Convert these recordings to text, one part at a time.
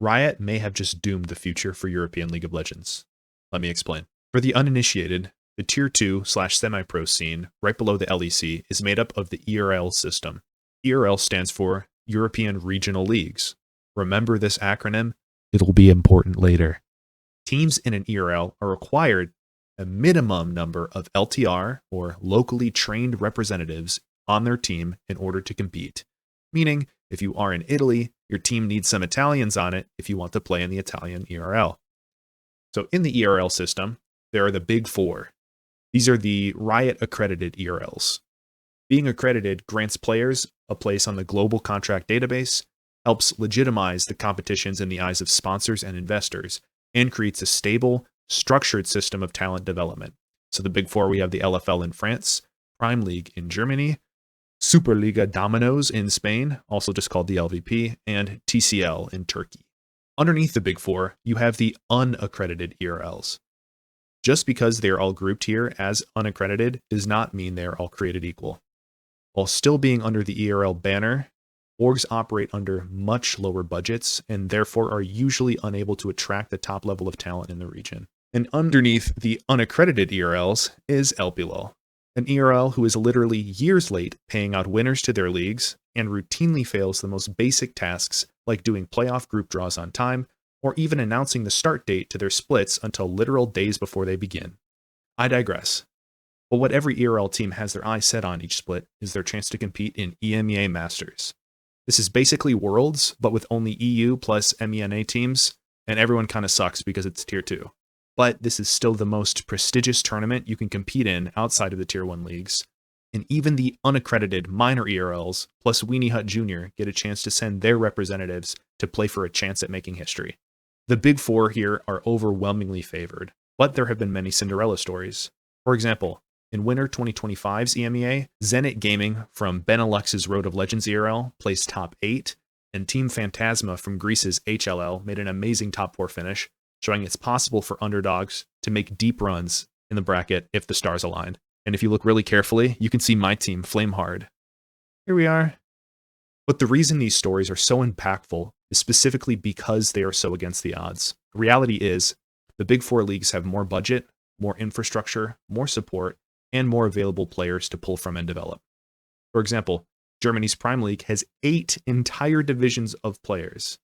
Riot may have just doomed the future for European League of Legends. Let me explain. For the uninitiated, the Tier 2/semi-pro scene, right below the LEC, is made up of the ERL system. ERL stands for European Regional Leagues. Remember this acronym? It'll be important later. Teams in an ERL are required a minimum number of LTR, or locally trained representatives, on their team in order to compete. Meaning, if you are in Italy, your team needs some Italians on it if you want to play in the Italian ERL. So in the ERL system, there are the big four. These are the Riot Accredited ERLs. Being accredited grants players a place on the global contract database, helps legitimize the competitions in the eyes of sponsors and investors, and creates a stable, structured system of talent development. So the big four, we have the LFL in France, Prime League in Germany, Superliga Dominoes in Spain, also just called the LVP, and TCL in Turkey. Underneath the big four, you have the unaccredited ERLs. Just because they are all grouped here as unaccredited does not mean they are all created equal. While still being under the ERL banner, orgs operate under much lower budgets and therefore are usually unable to attract the top level of talent in the region. And underneath the unaccredited ERLs is LPLOL, an ERL who is literally years late paying out winners to their leagues and routinely fails the most basic tasks like doing playoff group draws on time or even announcing the start date to their splits until literal days before they begin. I digress. But what every ERL team has their eyes set on each split is their chance to compete in EMEA Masters. This is basically Worlds, but with only EU plus MENA teams, and everyone kind of sucks because it's Tier 2. But this is still the most prestigious tournament you can compete in outside of the Tier 1 leagues. And even the unaccredited minor ERLs plus Weenie Hut Jr. get a chance to send their representatives to play for a chance at making history. The big four here are overwhelmingly favored, but there have been many Cinderella stories. For example, in winter 2025's EMEA, Zenit Gaming from Benelux's Road of Legends ERL placed top 8, and Team Phantasma from Greece's HLL made an amazing top 4 finish, showing it's possible for underdogs to make deep runs in the bracket if the stars align. And if you look really carefully, you can see my team, Flamehard. Here we are. But the reason these stories are so impactful is specifically because they are so against the odds. The reality is, the big four leagues have more budget, more infrastructure, more support, and more available players to pull from and develop. For example, Germany's Prime League has 8 entire divisions of players.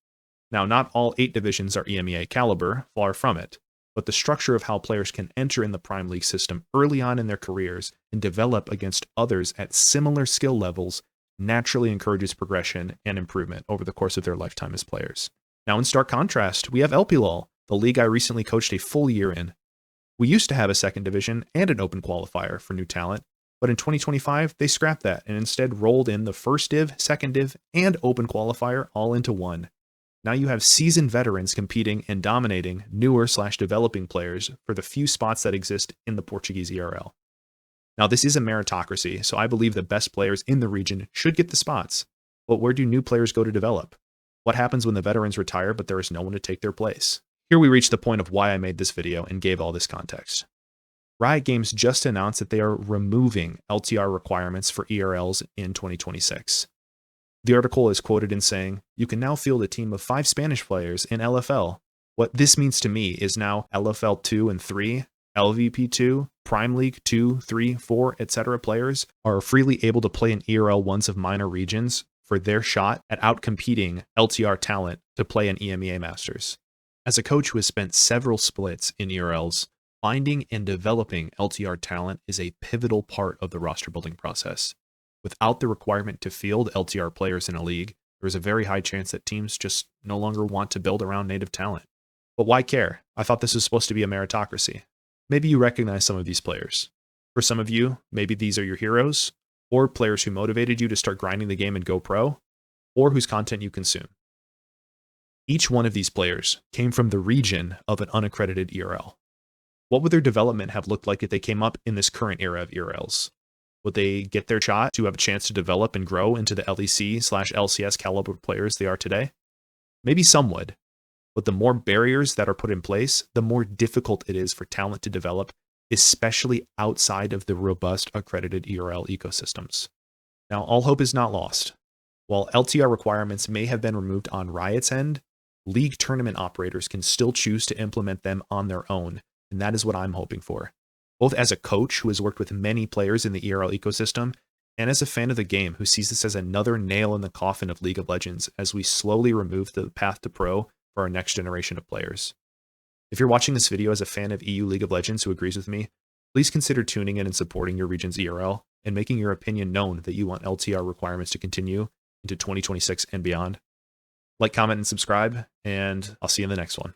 Now, not all 8 divisions are EMEA caliber, far from it, but the structure of how players can enter in the Prime League system early on in their careers and develop against others at similar skill levels naturally encourages progression and improvement over the course of their lifetime as players. Now, in stark contrast, we have LPLOL, the league I recently coached a full year in. We used to have a second division and an open qualifier for new talent, but in 2025, they scrapped that and instead rolled in the first div, second div, and open qualifier all into one. Now you have seasoned veterans competing and dominating newer/developing players for the few spots that exist in the Portuguese ERL. Now this is a meritocracy, so I believe the best players in the region should get the spots. But where do new players go to develop? What happens when the veterans retire but there is no one to take their place? Here we reach the point of why I made this video and gave all this context. Riot Games just announced that they are removing LTR requirements for ERLs in 2026. The article is quoted in saying, "You can now field a team of 5 Spanish players in LFL. What this means to me is now LFL 2 and 3, LVP 2, Prime League 2, 3, 4, etc. players are freely able to play in ERL 1s of minor regions for their shot at outcompeting LTR talent to play in EMEA Masters." As a coach who has spent several splits in ERLs, finding and developing LTR talent is a pivotal part of the roster building process. Without the requirement to field LTR players in a league, there is a very high chance that teams just no longer want to build around native talent. But why care? I thought this was supposed to be a meritocracy. Maybe you recognize some of these players. For some of you, maybe these are your heroes, or players who motivated you to start grinding the game and go pro, or whose content you consume. Each one of these players came from the region of an unaccredited ERL. What would their development have looked like if they came up in this current era of ERLs? Would they get their shot to have a chance to develop and grow into the LEC/LCS caliber players they are today? Maybe some would, but the more barriers that are put in place, the more difficult it is for talent to develop, especially outside of the robust accredited ERL ecosystems. Now, all hope is not lost. While LTR requirements may have been removed on Riot's end, league tournament operators can still choose to implement them on their own, and that is what I'm hoping for. Both as a coach who has worked with many players in the ERL ecosystem, and as a fan of the game who sees this as another nail in the coffin of League of Legends as we slowly remove the path to pro for our next generation of players. If you're watching this video as a fan of EU League of Legends who agrees with me, please consider tuning in and supporting your region's ERL and making your opinion known that you want LTR requirements to continue into 2026 and beyond. Like, comment, and subscribe, and I'll see you in the next one.